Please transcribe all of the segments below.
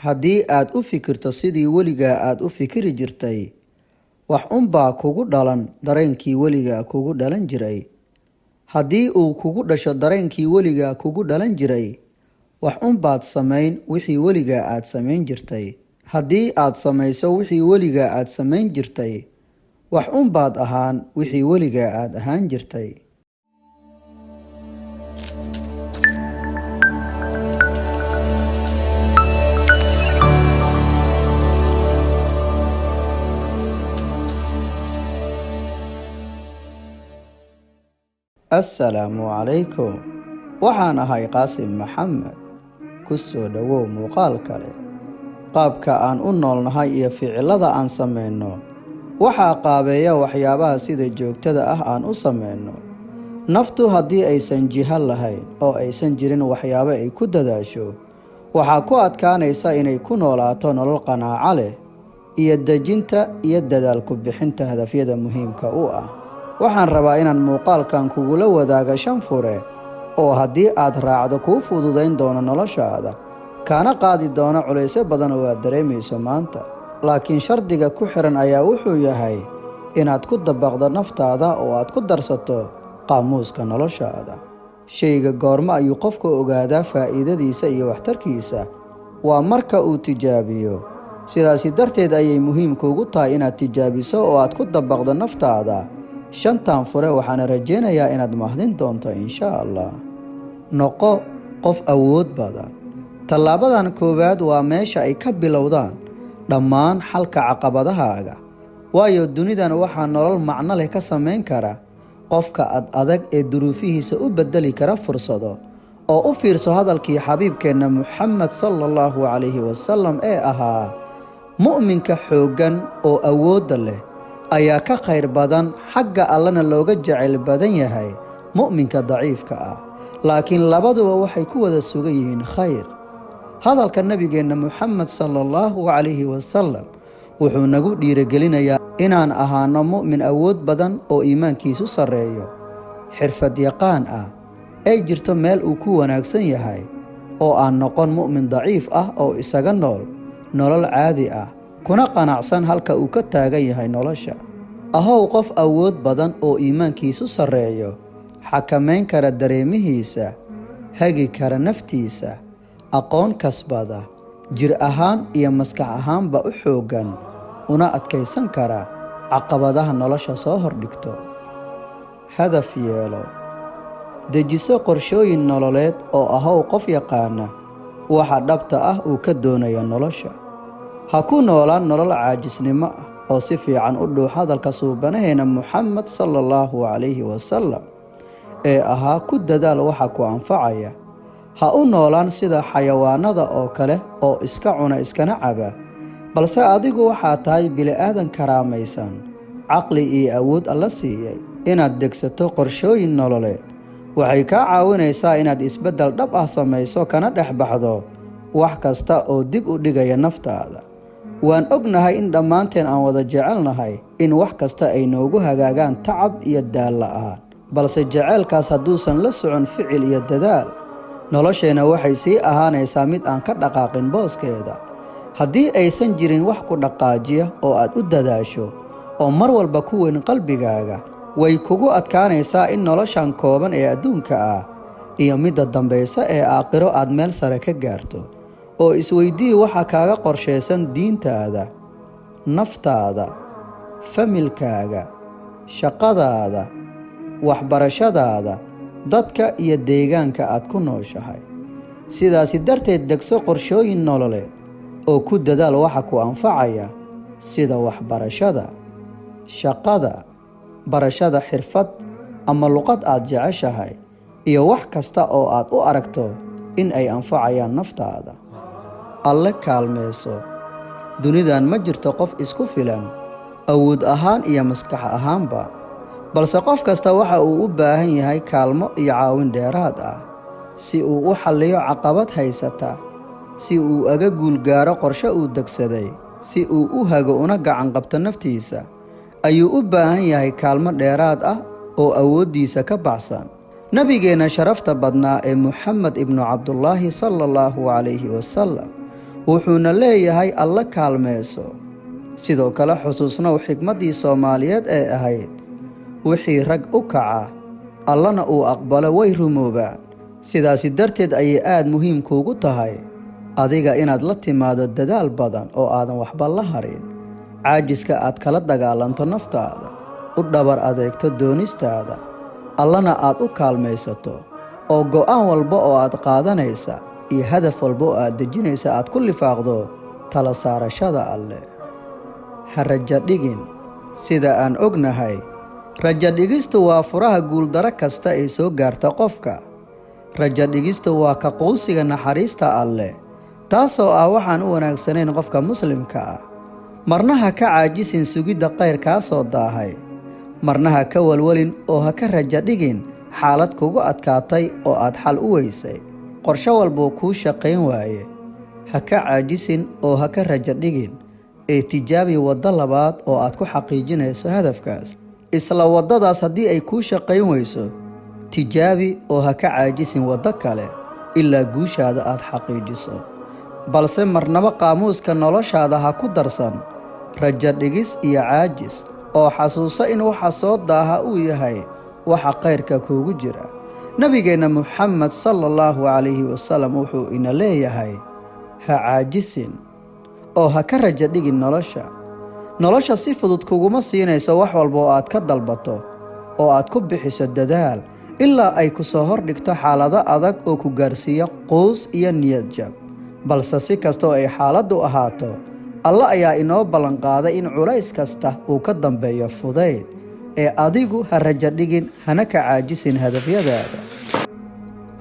Haddii aad u fikirto sidii weligaa aad u fikiri jirtay, wax unbaa kugu dhalan dareenkii weligaa kugu dhalan jiray. Haddii uu kugu dhasho dareenkii weligaa kugu dhalan jiray, wax unbaad samayn wixii weligaa aad samayn jirtay. Haddii aad samayso wixii weligaa aad samayn jirtay, wax unbaad ahaan wixii weligaa aad ahaan jirtay. Assalaamu calaykum. Waxaan ahay Qaasim Maxamed. Ku soo dhawow muuqaal kale. Qaabka aan u noolnahay iyo ficilada aan sameyno waxaa qaabeeya waxyaabaha sida joogtada ah aan u sameyno. Naftu haddii aysan jiha lahayn oo aysan jirin waxyaabo ay ku dadaasho, waxaa ku adkaanaysa inay ku noolaato nolol qanaaco leh iyo dejinta iyo dadaal ku bixinta hadafyada muhiimka u ah. Waxaan rabaa inaan muuqaalkan kugula wadaago 5 fure oo haddii aad raacdo kuu fududayn doono noloshaada, kaana qaadi doono culaysyo badan oo aad dareemayso maanta. Laakiin shardiga ku xiran ayaa wuxuu yahay inaad ku dabaqdo naftaada oo aad ku darsato qaamuuska noloshaada. Shayga goorma ayuu qofku ogaadaa faa'iidadiisa iyo waxtarkiisa? Waa marka uu tijaabiyo. Sidaasi darteed ayay muhiim kuugu tahay inaad tijaabiso oo aad ku dabaqdo naftaada. 5 fure waxaan rajeynayaa inaad mahdin doonto insha Allah. Noqo qof awood badan. Tallaabadan koowaad waa meesha ay ka bilowdaan dhammaan xalka caqabadahaaga. Waayo dunidan waxaa nolol macno leh ka samayn kara qofka adag ee duruufihiisa u bedeli kara fursado. Oo u fiirso hadalkii xabiibkeena Muhammad sallallahu alayhi wasallam ee ahaa: mu'minka xooggan oo awoodda leh ayaa ka khayr badan xagga Allana looga jecel badan yahay mu'minka daciifka ah. Laakiin labaduba waxay ku wada sugan yihiin khayr. Hadalka nabigeena Muhammad sallallahu alayhi wasallam wuxuu nagu dhiirigelinayaa inaan ahaano mu'min awood badan oo iimaankiisu sareeyo, xirfad yaqaan ah, ay jirto meel uu ku wanaagsan yahay, oo aan noqon mu'min daciif ah oo isaga nool nolol caadi ah, kuna qanacsan halka uu ka taagan yahay nolosha. Ahow qof awood badan oo iimaankiisu sareeyo, xakameyn kara dareemihiisa, hagi kara naftiisa, aqoon kasbada, jir ahaan iyo maskax ahaanba u xooggan, una adkaysan kara caqabadaha nolosha soo hordhigto. Hadaf yeelo. Dejiso qorshooyin nololeed oo ahow qof yaqaana waxa dhabta ah uu ka doonayo nolosha. Ha ku noolaan nolol caajisnimo ah oo si fiican u dhuux hadalka suubanaheena Muhammad sallallahu alayhi wasallam ee ahaa ku dadaal waxa ku anfacaya. Ha u noolaan sida xayawaanada oo kale oo iska cuna iskana caba, balse adigu waxaa tahay bini'aadan karaamaysan, caqli iyo awood Alla siiyay. Inaad degsato qorshooyin nololeed waxay kaa caawinaysaa inaad isbeddel dhab ah samayso kana dhex baxdo wax kasta oo dib u dhigaya naftaada. Waan ognahay in dhammaanteen aan wada jecelnahay in wax kasta ay noogu hagaagaan tacab iyo daal la'aan, balse jaceylkaas hadduusan la socon ficil iyo dadaal, nolosheena waxay sii ahaanaysaa mid aan ka dhaqaaqin booskeeda. Haddii aysan jirin wax ku dhaqaajiya oo aad u dadaasho oo mar walba ku weyn qalbigaaga, way kugu adkaanaysaa in noloshan kooban ee adduunka ah iyo midda dambaysa ee aakhiro aad meel sare ka gaarto. Oo isweydii waxa kaaga qorshaysan diintaada, naftaada, familkaaga, shaqadaada, waxbarashadaada, dadka iyo deegaanka aad ku nooshahay. Sidaasi darteed degso qorshooyin nololeed oo ku dadaal waxa ku anfacaya, sida waxbarashada, shaqada, barashada xirfad ama luqad aad jeceshahay, iyo wax kasta oo aad u aragto in ay anfacayaan naftaada. Alle kaalmeyso. Dunidan ma jirto qof isku filan awood ahaan iyo maskax ahaanba, balse qof kasta waxa uu u baahan yahay kaalmo iyo caawin dheeraad ah si uu u xalliyo caqabad haysata, si uu aga guulgaaro qorshe uu degsaday, si uu u hago una gacan qabto naftiisa. Ayuu u baahan yahay kaalmo dheeraad ah oo awooddiisa ka baxsan. nabigeena sharafta badnaa ee Muhammad ibn Abdullah sallallahu alayhi wasallam wuxuuna leeyahay alla kaalmeyso. sidoo kale xusuusnow xikmaddii Soomaaliyeed ee ahayd wixii rag u kaca allana uu aqbalo way rumoobaan. sidaasi darteed ayay aad muhiim kuugu tahay adiga inaad la timaado dadaal badan oo aadan waxba la harin. caajiska aad kala dagaalanto naftaada, u dhabar adeegto doonistaada, allana aad u kaalmaysato, oo go'aan walba oo aad qaadanaysa iyo hadaf walba oo aad dejinaysa aad ku lifaaqdo tala saarashada alle. ha rajo dhigin. sida aan ognahay, rajo dhigistu waa furaha guuldaro kasta ee soo gaarta qofka. rajo dhigistu waa ka quusiga naxariista alle, taasoo ah waxaan u wanaagsanayn qofka muslimka ah. marna ha ka caajisin sugidda khayr kaa soo daahay, marna ha ka walwalin oo ha ka rajo dhigin xaalad kugu adkaatay oo aad xal u weysay. qorshe walbuu kuu shaqayn waaye, ha ka caajisin oo ha ka rajo dhigin, ee tijaabi waddo labaad oo aad ku xaqiijinayso hadafkaas. isla waddadaas haddii ay kuu shaqayn weyso, tijaabi oo ha ka caajisin waddo kale ilaa guushaada aad xaqiijiso. balse marnaba qaamuuska noloshaada ha ku darsan rajo dhigis iyo caajis, oo xasuuso in waxa soo daaha uu yahay waxa khayrka kuugu jira. nabigeenna Muxamed sallallahu calayhi wasallam wuxuu ina leeyahay ha caajisin oo ha ka rajo dhigin nolosha si fudud kuguma siinayso wax walba oo aad ka dalbato oo aad ku bixiso dadaal ilaa ay ku soo hordhigto xaalado adag oo ku gaarsiiya quus iyo niyad jab. balse si kasta oo ay xaaladdu ahaato, alle ayaa inoo ballanqaaday in culays kasta uu ka dambeeyo fudayd. ee adigu ha rajo dhigin, hana ka caajisin hadafyadaada.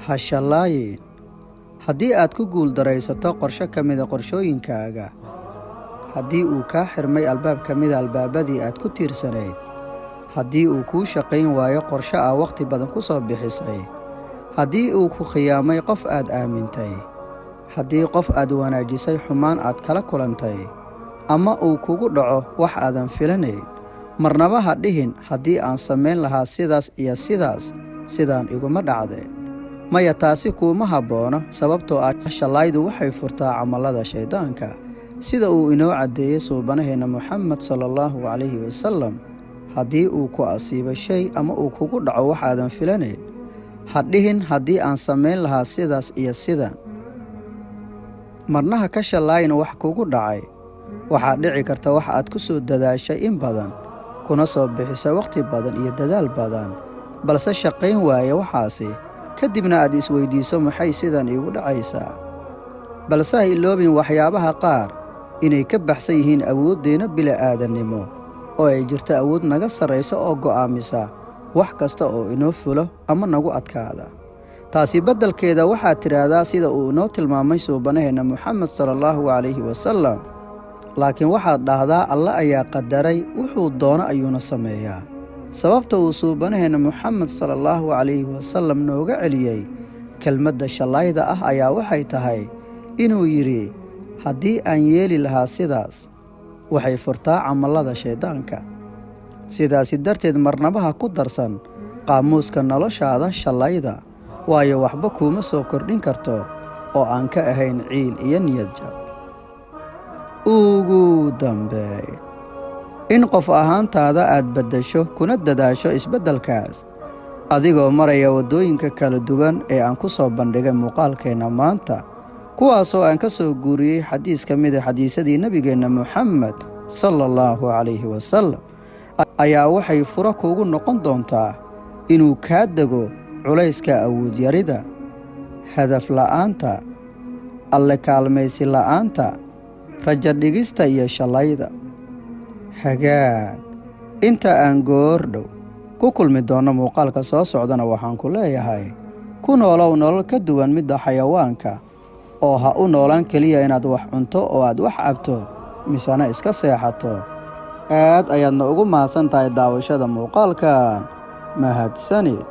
ha shallaayin. haddii aad ku guuldaraysato qorshe ka mida qorshooyinkaaga, haddii uu kaa xirmay albaab ka mida albaabadii aad ku tiirsanayd, haddii uu kuu shaqayn waayo qorshe aa wakhti badan ku soo bixisay, haddii uu ku khiyaamay qof aad aamintay, haddii qof aad wanaajisay xumaan aad kala kulantay, ama uu kugu dhaco wax aadan filanayn, marnaba ha dhihin haddii aan samayn lahaa sidaas iyo sidaas sidaan iguma dhacdeen. maya, taasi kuuma habboona, sababtoo ah shallaydu waxay furtaa camallada shayddaanka, sida uu inoo caddeeyey suubanaheena Muxamed sallallahu calayhi wasallam. haddii uu ku asiibo shay ama uu kugu dhaco wax aadan filanayn, ha dhihin haddii aan samayn lahaa sidaas iyo sidaan. marnaha ka shallaayin wax kugu dhacay. waxaa dhici karta wax aad ku soo dadaashay in badan, kuna soo bixisay wakhti badan iyo dadaal badan, balse shaqayn waaye waxaasi, kadibna aad isweydiiso maxay sidan iigu dhacaysaa. balse ha iloobin waxyaabaha qaar inay ka baxsan yihiin awooddeena bila'aadannimo, oo ay jirto awood naga sarraysa oo go'aamisa wax kasta oo inoo fulo ama nagu adkaada. taasi beddelkeeda waxaad tidhaahdaa sida uu inoo tilmaamay suubanaheena Muxamed sallallahu calayhi wasallam. laakiin waxaad dhahdaa alle ayaa qadaray, wuxuu doono ayuuna sameeyaa. sababta uu suubanaheena Muxamed sallallahu calayhi wasallam nooga celiyey kelmadda shallayda ah ayaa waxay tahay inuu yidhi haddii aan yeeli lahaa sidaas, waxay furtaa camallada shayddaanka. sidaasi darteed marnaba ha ku darsan qaamuuska noloshaada shallayda, waayo waxba kuuma soo kordhin karto oo aan ka ahayn ciil iyo niyad jab. ugu dambeey, in qof ahaantaada aad beddesho kuna dadaasho isbeddelkaas, adigoo maraya waddooyinka kala duwan ee aan ku soo bandhigay muuqaalkeenna maanta, kuwaasoo aan ka soo guuriyey xadiis ka mida xadiisadii nebigeenna Muxamed sallallahu calayhi wasallam, ayaa waxay furo kuugu noqon doontaa inuu kaa dego culayska awoodyarida, hadaf la'aanta, alle kaalmaysi la'aanta, rajo dhigista iyo shallayda. hagaag, inta aan goordhow ku kulmi doonno muuqaalka soo socdana waxaan ku leeyahay ku noolow nolol ka duwan midda xayawaanka, oo ha u noolaan keliya inaad wax cunto oo aad wax cabto misena iska seexato. aad ayaadna ugu mahadsan tahay daawashada muuqaalkan. mahadsanid.